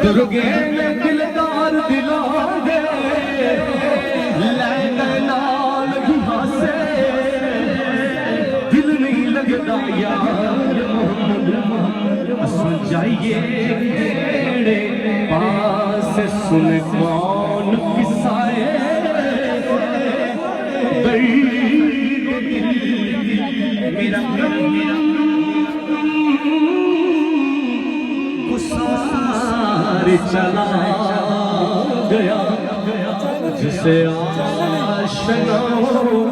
درگے دلدار دلا دے لینا نال بھی ہاسے دل نہیں لگتا یار محمد اسن جائیے میرے پاس سن کون قصائے میرا گسار چلا گیا جسے آشناؤں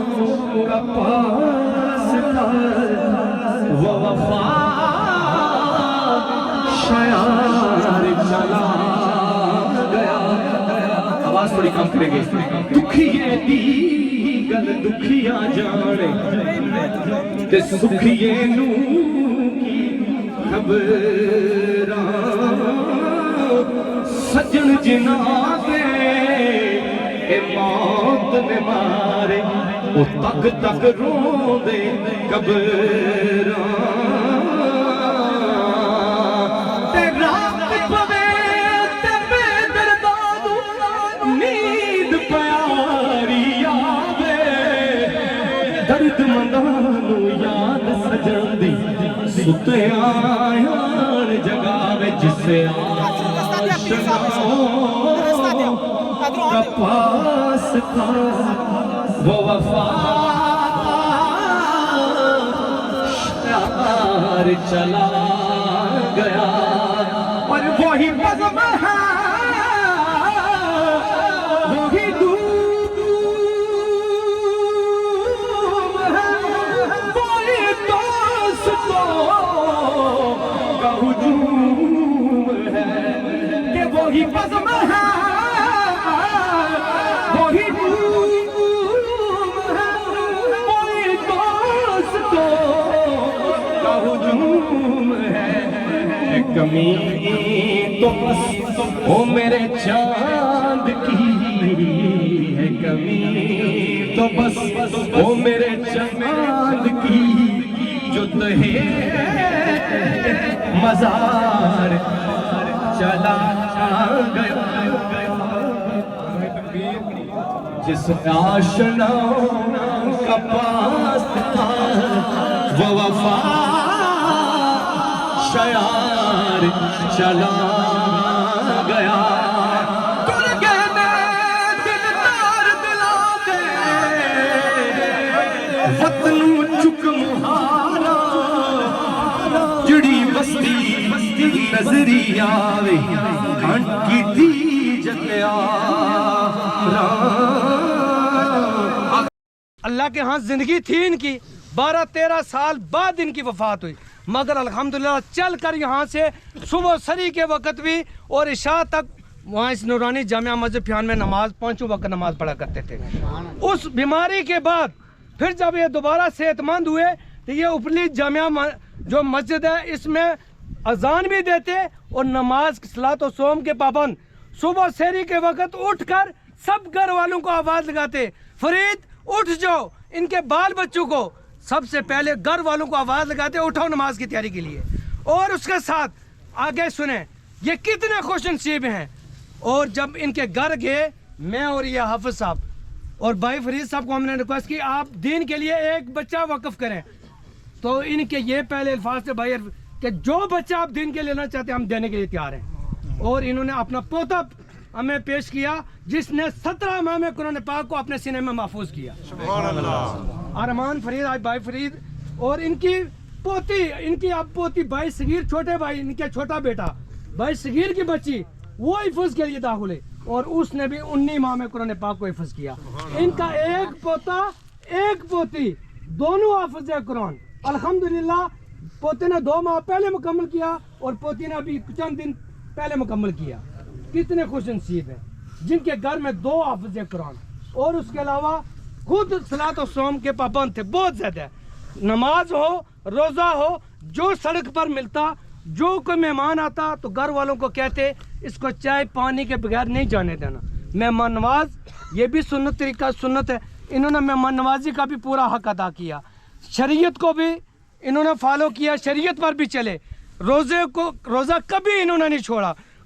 کا پاس تھا وہ وفا شیار چلا گیا. آواز تھوڑی کم کریں گے. دکھیے دی گل دکھیا جانے تے سکھیے نو کی خبراں سجن جنا دے اے موت نے مارے او تک تک رو دے قبراں تے رات پوے تے بے دردانو نیند پیاری آوے درد مندانو یاد سجن دی ستے آیان جگاوے جسے آشناؤں کا پاس تھا وہ وفا شیار چلا گیا. اور وہی بزم ہے وہی دوم ہے وہی دوستوں کا ہجوم ہے کہ وہی بزم ہے وہی دوم ہے وہی دوستوں کا ہجوم ہے. کمی تو بس وہ میرے چاند کی ہے کمی تو بس وہ میرے چاند کی جو تہے مزار چلا گیا. جس آشناؤں کا پاس تھا وہ وفا شیار چلا گیا. درگے میں دلدار دلا دے وطنوں چک مہارا جڑی بستی نظری آوے کھنڈ کی تھی جتیا. اللہ کے ہاں زندگی تھی ان کی 12-13 سال بعد ان کی وفات ہوئی مگر الحمدللہ چل کر یہاں سے صبح سری کے وقت بھی اور عشاء تک وہاں اس نورانی جامعہ مسجد پھیان میں نماز پانچوں وقت نماز پڑھا کرتے تھے. اس بیماری کے بعد پھر جب یہ دوبارہ صحت مند ہوئے تو یہ اوپرلی جامعہ جو مسجد ہے اس میں اذان بھی دیتے اور نماز صلاۃ و صوم کے پابند. صبح سحری کے وقت اٹھ کر سب گھر والوں کو آواز لگاتے فرید اٹھ جاؤ. ان کے بال بچوں کو سب سے پہلے گھر والوں کو آواز لگاتے اٹھاؤ نماز کی تیاری کے لیے. اور اس کے ساتھ آگے سنیں یہ کتنے خوش نصیب ہیں. اور جب ان کے گھر گئے میں اور یہ حافظ صاحب اور بھائی فرید صاحب کو ہم نے ریکویسٹ کی آپ دین کے لیے ایک بچہ وقف کریں تو ان کے یہ پہلے الفاظ تھے بھائی کہ جو بچہ آپ دین کے لینا چاہتے ہیں ہم دینے کے لیے تیار ہیں. اور انہوں نے اپنا پوتا ہمیں پیش کیا جس نے 17 ماہ میں قرآن پاک کو اپنے سینے میں محفوظ کیا. سبحان اللہ. ارمان فرید بھائی فرید اور ان کی پوتی ان کی اب پوتی بھائی صغیر چھوٹے بھائی ان کے چھوٹا بیٹا بھائی صغیر کی بچی وہ حفظ کے لیے داخل ہے اور اس نے بھی 19 ماہ میں قرآن پاک کو حفظ کیا. ان کا ایک پوتا ایک پوتی دونوں حافظ قرآن الحمدللہ. پوتے نے 2 ماہ پہلے مکمل کیا اور پوتی نے ابھی چند دن پہلے مکمل کیا. کتنے خوش نصیب ہیں جن کے گھر میں 2 حافظ قرآن اور اس کے علاوہ خود صلاۃ و صوم کے پابند تھے بہت زیادہ. نماز ہو روزہ ہو جو سڑک پر ملتا جو کوئی مہمان آتا تو گھر والوں کو کہتے اس کو چائے پانی کے بغیر نہیں جانے دینا. مہمان نواز یہ بھی سنت طریقہ سنت ہے. انہوں نے مہمان نوازی کا بھی پورا حق ادا کیا. شریعت کو بھی انہوں نے فالو کیا شریعت پر بھی چلے. روزہ کبھی انہوں نے نہیں چھوڑا.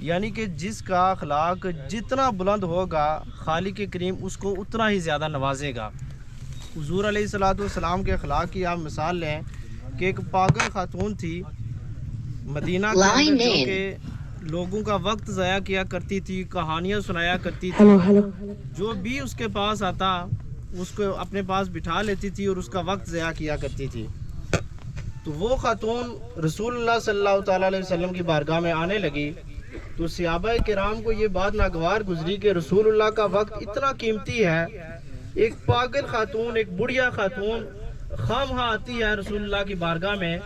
یعنی کہ جس کا اخلاق جتنا بلند ہوگا خالق کریم اس کو اتنا ہی زیادہ نوازے گا۔ حضور علیہ الصلوۃ والسلام کے اخلاق کی آپ مثال لیں کہ ایک پاگل خاتون تھی مدینہ کے اندر جو کہ لوگوں کا وقت ضائع کیا کرتی تھی، کہانیاں سنایا کرتی تھی، جو بھی اس کے پاس آتا اس کو اپنے پاس بٹھا لیتی تھی اور اس کا وقت ضائع کیا کرتی تھی۔ تو وہ خاتون رسول اللہ صلی اللہ تعالیٰ علیہ وسلم کی بارگاہ میں آنے لگی تو صحابہ کرام کو یہ بات ناگوار گزری کہ رسول اللہ کا وقت اتنا قیمتی ہے، ایک پاگل خاتون، ایک بڑھیا خاتون خواہ آتی ہے رسول اللہ کی بارگاہ میں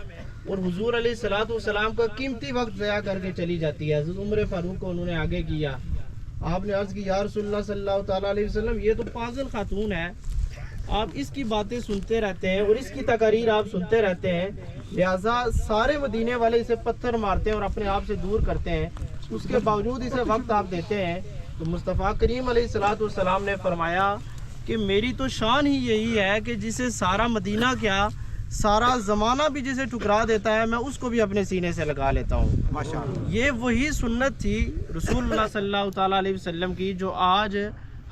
اور حضور علیہ الصلوۃ والسلام کا قیمتی وقت ضائع کر کے چلی جاتی ہے۔ حضرت عمر فاروق کو انہوں نے آگے کیا، آپ نے عرض کی یا رسول اللہ صلی اللہ تعالیٰ علیہ وسلم یہ تو پاگل خاتون ہے، آپ اس کی باتیں سنتے رہتے ہیں اور اس کی تقاریر آپ سنتے رہتے ہیں، لہٰذا سارے مدینے والے اسے پتھر مارتے ہیں اور اپنے آپ سے دور کرتے ہیں، اس کے باوجود اسے وقت آپ دیتے ہیں۔ تو مصطفیٰ کریم علیہ الصلوۃ والسلام نے فرمایا کہ میری تو شان ہی یہی ہے کہ جسے سارا مدینہ کیا سارا زمانہ بھی جسے ٹھکرا دیتا ہے میں اس کو بھی اپنے سینے سے لگا لیتا ہوں۔ یہ وہی سنت تھی رسول اللہ صلی اللہ تعالیٰ علیہ وسلم کی جو آج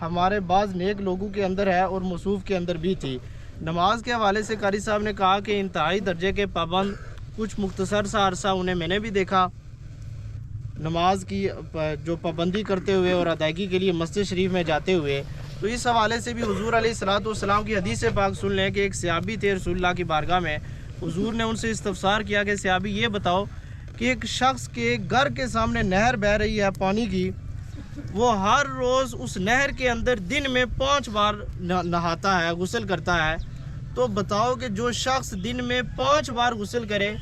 ہمارے بعض نیک لوگوں کے اندر ہے اور موصوف کے اندر بھی تھی۔ نماز کے حوالے سے قاری صاحب نے کہا کہ انتہائی درجے کے پابند، کچھ مختصر سا عرصہ انہیں میں نے بھی دیکھا نماز کی جو پابندی کرتے ہوئے اور ادائیگی کے لیے مسجد شریف میں جاتے ہوئے۔ تو اس حوالے سے بھی حضور علیہ الصلوۃ والسلام کی حدیث پاک سن لیں کہ ایک صحابی تھے رسول اللہ کی بارگاہ میں، حضور نے ان سے استفسار کیا کہ صحابی یہ بتاؤ کہ ایک شخص کے گھر کے سامنے نہر بہہ رہی ہے پانی کی، وہ ہر روز اس نہر کے اندر دن میں 5 بار نہاتا ہے، غسل کرتا ہے، تو بتاؤ کہ جو شخص دن میں 5 بار غسل کرے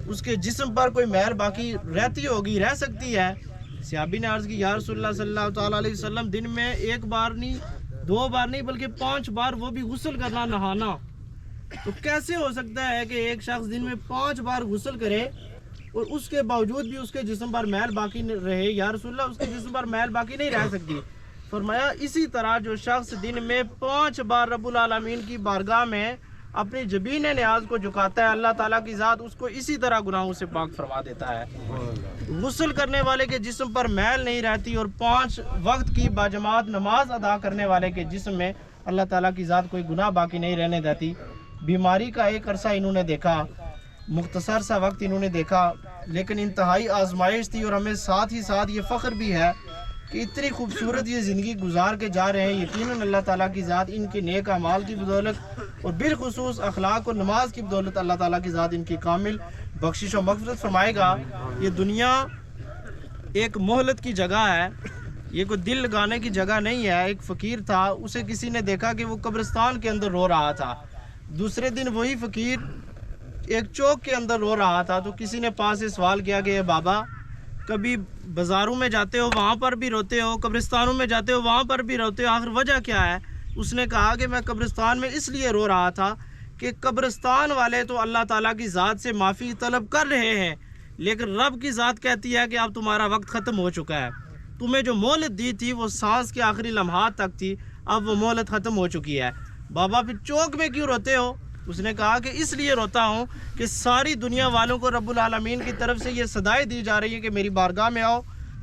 اس کے جسم پر کوئی میل باقی رہتی ہوگی، رہ سکتی ہے؟ صحابی نے عرض کی یا رسول اللہ صلی اللہ تعالیٰ علیہ وسلم دن میں 1 بار نہیں 2 بار نہیں بلکہ 5 بار، وہ بھی غسل کرنا، نہانا، تو کیسے ہو سکتا ہے کہ ایک شخص دن میں 5 بار غسل کرے اور اس کے باوجود بھی اس کے جسم پر میل باقی رہے؟ یا رسول اللہ اس کے جسم پر میل باقی نہیں رہ سکتی۔ فرمایا اسی طرح جو شخص دن میں 5 بار رب العالمین کی بارگاہ میں اپنی جبین نیاز کو جھکاتا ہے، اللہ تعالیٰ کی ذات اس کو اسی طرح گناہوں سے پاک فرما دیتا ہے۔ غسل کرنے والے کے جسم پر میل نہیں رہتی اور 5 وقت کی باجماعت نماز ادا کرنے والے کے جسم میں اللہ تعالیٰ کی ذات کوئی گناہ باقی نہیں رہنے دیتی۔ بیماری کا ایک عرصہ انہوں نے دیکھا، مختصر سا وقت انہوں نے دیکھا، لیکن انتہائی آزمائش تھی اور ہمیں ساتھ ہی ساتھ یہ فخر بھی ہے کہ اتنی خوبصورت یہ زندگی گزار کے جا رہے ہیں۔ یقیناً اللہ تعالیٰ کی ذات ان کے نیک اعمال کی بدولت اور بالخصوص اخلاق اور نماز کی بدولت اللہ تعالیٰ کی ذات ان کی کامل بخشش و مغفرت فرمائے گا۔ یہ دنیا ایک مہلت کی جگہ ہے، یہ کوئی دل لگانے کی جگہ نہیں ہے۔ ایک فقیر تھا، اسے کسی نے دیکھا کہ وہ قبرستان کے اندر رو رہا تھا، دوسرے دن وہی فقیر ایک چوک کے اندر رو رہا تھا، تو کسی نے پاس سے سوال کیا کہ اے بابا کبھی بازاروں میں جاتے ہو وہاں پر بھی روتے ہو، قبرستانوں میں جاتے ہو وہاں پر بھی روتے ہو، آخر وجہ کیا ہے؟ اس نے کہا کہ میں قبرستان میں اس لیے رو رہا تھا کہ قبرستان والے تو اللہ تعالیٰ کی ذات سے معافی طلب کر رہے ہیں، لیکن رب کی ذات کہتی ہے کہ اب تمہارا وقت ختم ہو چکا ہے، تمہیں جو مہلت دی تھی وہ سانس کے آخری لمحات تک تھی، اب وہ مہلت ختم ہو چکی ہے۔ بابا پھر چوک میں کیوں روتے ہو؟ اس نے کہا کہ اس لیے روتا ہوں کہ ساری دنیا والوں کو رب العالمین کی طرف سے یہ صدائیں دی جا رہی ہیں کہ میری بارگاہ میں آؤ،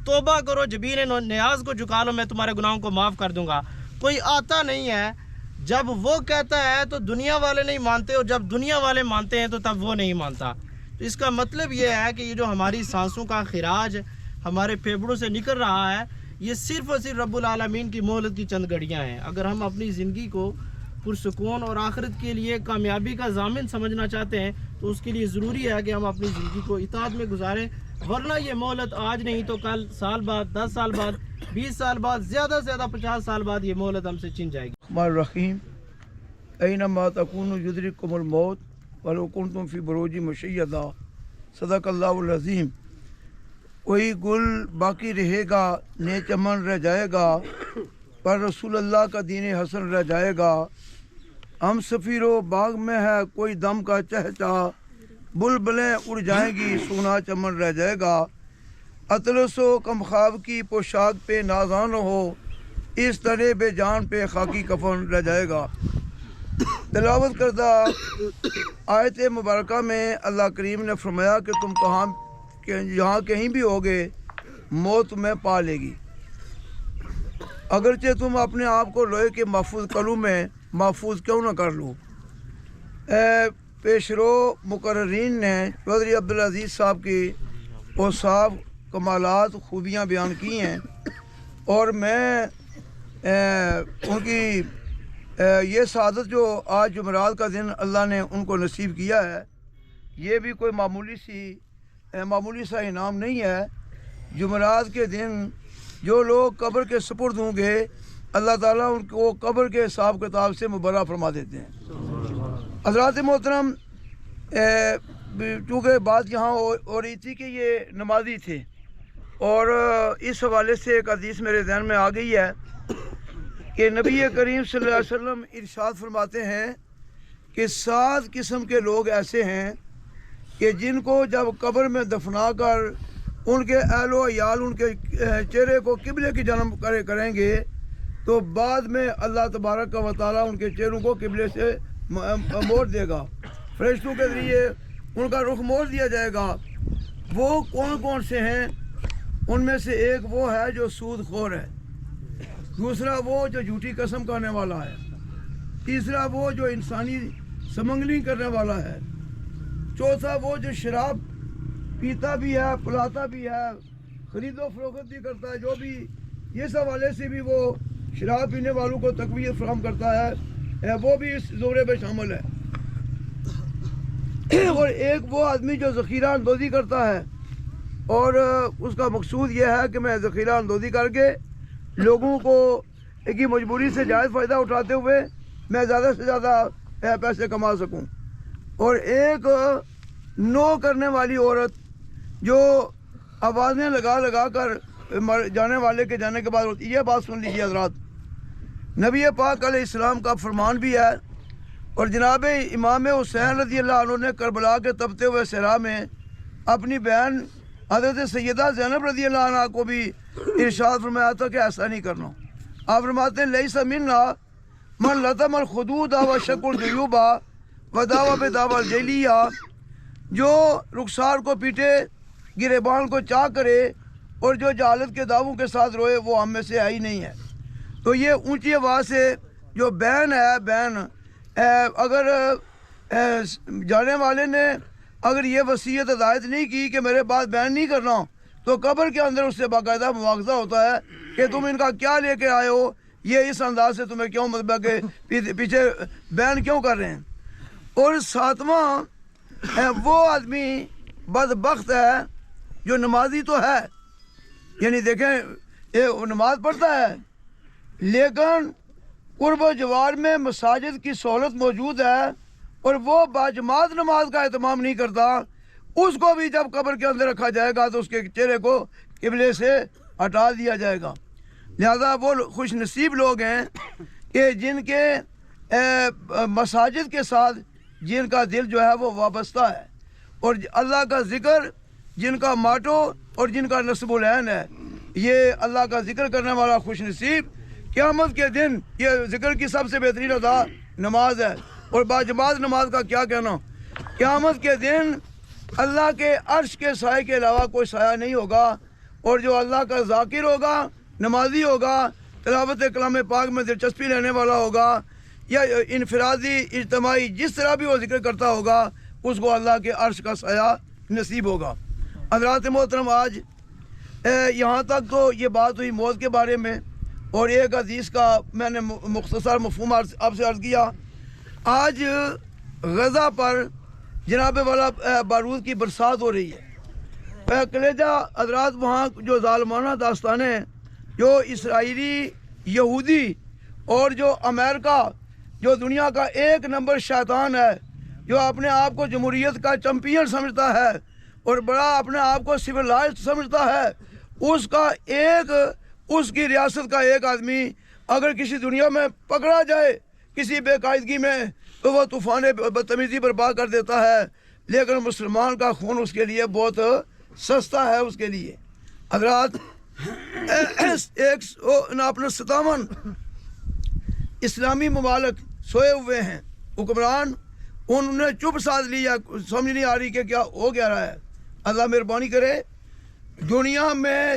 توبہ کرو، جبین نیاز کو جھکا لو، میں تمہارے گناہوں کو معاف کر دوں گا۔ کوئی آتا نہیں ہے، جب وہ کہتا ہے تو دنیا والے نہیں مانتے، اور جب دنیا والے مانتے ہیں تو تب وہ نہیں مانتا۔ تو اس کا مطلب یہ ہے کہ یہ جو ہماری سانسوں کا خراج ہمارے پھیپھڑوں سے نکل رہا ہے، یہ صرف اور صرف رب العالمین کی مہلت کی چند گھڑیاں ہیں۔ اگر ہم اپنی زندگی کو پرسکون اور آخرت کے لیے کامیابی کا ضامن سمجھنا چاہتے ہیں تو اس کے لیے ضروری ہے کہ ہم اپنی زندگی کو اطاعت میں گزاریں، ورنہ یہ مہلت آج نہیں تو کل، سال بعد، 10 سال بعد، 20 سال بعد، زیادہ سے زیادہ 50 سال بعد یہ مہلت ہم سے چھن جائے گی۔ الرحمن الرحیم اینما تکونوا یدرککم الموت ولو کنتم فی بروج مشیدہ، صدق اللہ العظیم۔ کوئی گل باقی رہے گا، نئے چمن رہ جائے گا، پر رسول اللہ کا دین حسن رہ جائے گا۔ ہم سفیر و باغ میں ہے کوئی دم کا چہچہا، بلبلیں اڑ جائیں گی، سونا چمن رہ جائے گا۔ اطلس و کم خواب کی پوشاک پہ نازان ہو، اس طرح بے جان پہ خاکی کفن رہ جائے گا۔ تلاوت کردہ آیت مبارکہ میں اللہ کریم نے فرمایا کہ تم یہاں کہیں بھی ہوگے موت تمہیں پا لے گی، اگرچہ تم اپنے آپ کو لوہے کے محفوظ کلو میں محفوظ کیوں نہ کر لو۔ پیشرو مقررین نے چودھری عبدالعزیز صاحب کی اوصاف، کمالات، خوبیاں بیان کی ہیں، اور میں ان کی یہ سعادت جو آج جمعرات کا دن اللہ نے ان کو نصیب کیا ہے، یہ بھی کوئی معمولی سا انعام نہیں ہے۔ جمعرات کے دن جو لوگ قبر کے سپرد ہوں گے، اللہ تعالیٰ ان کو قبر کے حساب کتاب سے مبرہ فرما دیتے ہیں۔ حضرات محترم، چونکہ بات یہاں ہو رہی تھی کہ یہ نمازی تھے، اور اس حوالے سے ایک حدیث میرے ذہن میں آ گئی ہے کہ نبی کریم صلی اللہ علیہ وسلم ارشاد فرماتے ہیں کہ 7 قسم کے لوگ ایسے ہیں کہ جن کو جب قبر میں دفنا کر ان کے اہل و عیال ان کے چہرے کو قبلے کی جانب کریں گے تو بعد میں اللہ تبارک و تعالیٰ ان کے چہروں کو قبلے سے موڑ دے گا، فرشتوں کے ذریعے ان کا رخ موڑ دیا جائے گا۔ وہ کون سے ہیں؟ ان میں سے ایک وہ ہے جو سود خور ہے، دوسرا وہ جو جھوٹی قسم کھانے والا ہے، تیسرا وہ جو انسانی سمگلنگ کرنے والا ہے، چوتھا وہ جو شراب پیتا بھی ہے، پلاتا بھی ہے، خرید و فروخت بھی کرتا ہے، جو بھی اس حوالے سے بھی وہ شراب پینے والوں کو تقویت فراہم کرتا ہے، وہ بھی اس زمرے میں شامل ہے۔ اور ایک وہ آدمی جو ذخیرہ اندوزی کرتا ہے، اور اس کا مقصود یہ ہے کہ میں ذخیرہ اندوزی کر کے لوگوں کو ایک ہی مجبوری سے جائز فائدہ اٹھاتے ہوئے میں زیادہ سے زیادہ پیسے کما سکوں۔ اور ایک نو کرنے والی عورت جو آوازیں لگا کر جانے والے کے جانے کے بعد ہوتی ہے۔ یہ بات سن لیجیے حضرات، نبی پاک علیہ السلام کا فرمان بھی ہے، اور جناب امام حسین رضی اللہ عنہ نے کربلا کے تپتے ہوئے صحرا میں اپنی بہن حضرت سیدہ زینب رضی اللہ عنہ کو بھی ارشاد فرمایا تھا کہ ایسا نہیں کرنا۔ آپ فرماتے ہیں لیس منا من لطم الخدود وشق الجیوب ودعوی بدعوی الجاہلیہ، جو رخسار کو پیٹے، گریبان کو چاک کرے اور جو جہالت کے دعووں کے ساتھ روئے، وہ ہم میں سے ہے ہی نہیں ہے۔ تو یہ اونچی آواز سے جو بہن اگر جانے والے نے اگر یہ وصیت ہدایت نہیں کی کہ میرے بعد بیان نہیں کرنا، تو قبر کے اندر اس سے باقاعدہ مواخذہ ہوتا ہے کہ تم ان کا کیا لے کے آئے ہو، یہ اس انداز سے تمہیں کیوں مطلب کہ پیچھے بیان کیوں کر رہے ہیں۔ اور 7واں وہ آدمی بدبخت ہے جو نمازی تو ہے، یعنی دیکھیں یہ نماز پڑھتا ہے لیکن قرب و جوار میں مساجد کی سہولت موجود ہے اور وہ باجماعت نماز کا اہتمام نہیں کرتا، اس کو بھی جب قبر کے اندر رکھا جائے گا تو اس کے چہرے کو قبلے سے ہٹا دیا جائے گا۔ لہذا وہ خوش نصیب لوگ ہیں کہ جن کے مساجد کے ساتھ جن کا دل جو ہے وہ وابستہ ہے، اور اللہ کا ذکر جن کا ماٹو اور جن کا نصب العین ہے، یہ اللہ کا ذکر کرنے والا خوش نصیب قیامت کے دن یہ ذکر کی سب سے بہترین ادا نماز ہے۔ اور باجماعت نماز کا کیا کہنا، قیامت کے دن اللہ کے عرش کے سائے کے علاوہ کوئی سایہ نہیں ہوگا، اور جو اللہ کا ذاکر ہوگا، نمازی ہوگا، تلاوت کلام پاک میں دلچسپی لینے والا ہوگا، یا انفرادی اجتماعی جس طرح بھی وہ ذکر کرتا ہوگا، اس کو اللہ کے عرش کا سایہ نصیب ہوگا۔ حضرات محترم، آج یہاں تک تو یہ بات ہوئی موت کے بارے میں، اور ایک حدیث کا میں نے مختصر مفہوم آپ سے عرض کیا۔ آج غزہ پر جناب والا بارود کی برسات ہو رہی ہے۔ کلیجہ حضرات، وہاں جو ظالمانہ داستانیں جو اسرائیلی، یہودی اور جو امریکہ جو دنیا کا 1 نمبر شیطان ہے، جو اپنے آپ کو جمہوریت کا چمپئن سمجھتا ہے اور بڑا اپنے آپ کو سویلائزڈ سمجھتا ہے، اس کی ریاست کا ایک آدمی اگر کسی دنیا میں پکڑا جائے کسی بے قاعدگی میں تو وہ طوفان بدتمیزی برپا کر دیتا ہے، لیکن مسلمان کا خون اس کے لیے بہت سستا ہے۔ اس کے لیے حضرات، اپنے 57 اسلامی ممالک سوئے ہوئے ہیں، حکمران انہوں نے چپ ساتھ لیا، سمجھ نہیں آ رہی کہ کیا ہو گیا رہا ہے۔ اللہ مہربانی کرے، دنیا میں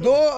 2